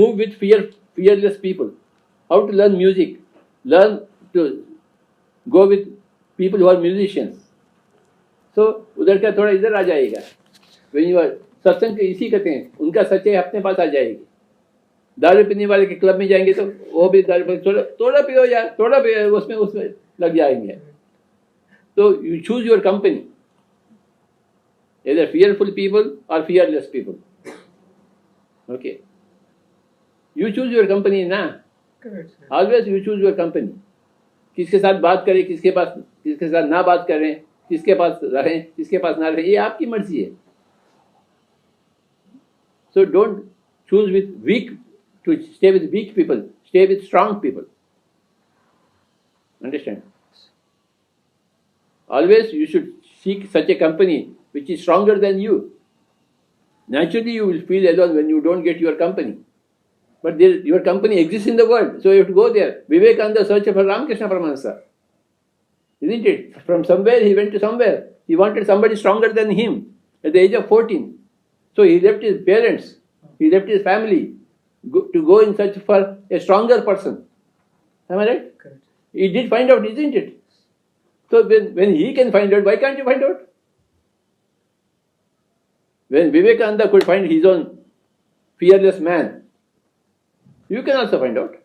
Move with fearless people. How to learn music? Learn to go with people who are musicians. So उधर का थोड़ा इधर आ जाएगा. When you are सत्संग इसी कहते हैं, उनका सच्चाई अपने पास आ जाएगी. दारू पीने वाले के क्लब में जाएंगे तो वो भी दारू थोड़ा पियो यार, थोड़ा पियो, उसमें लग जाएंगे. So you choose your company. Either fearful people or fearless people. Okay. You choose your company ना. Always you choose your company. किसके साथ बात करें, किसके साथ ना बात करें, किसके पास रहें, किसके पास ना रहें, ये आपकी मर्जी है. So don't choose to stay with weak people. Stay with strong people. Understand? Always you should seek such a company which is stronger than you. Naturally you will feel alone when you don't get your company. But your company exists in the world, so you have to go there. Vivekananda searched for Ramakrishna Paramahansa. Isn't it? From somewhere he went to somewhere. He wanted somebody stronger than him at the age of 14. So he left his parents, he left his family to go in search for a stronger person. Am I right? Correct. He did find out, isn't it? So when he can find out, why can't you find out? When Vivekananda could find his own fearless man, you can also find out.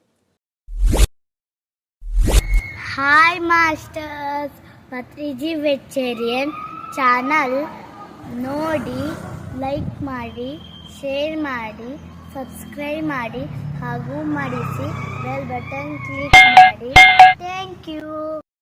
Hi Masters, Patriji Vegetarian channel ನೋಡಿ, like ಮಾಡಿ, share ಮಾಡಿ, subscribe ಮಾಡಿ ಹಾಗೂ ಮಾಡಿಸಿ bell button click ಮಾಡಿ. Thank you.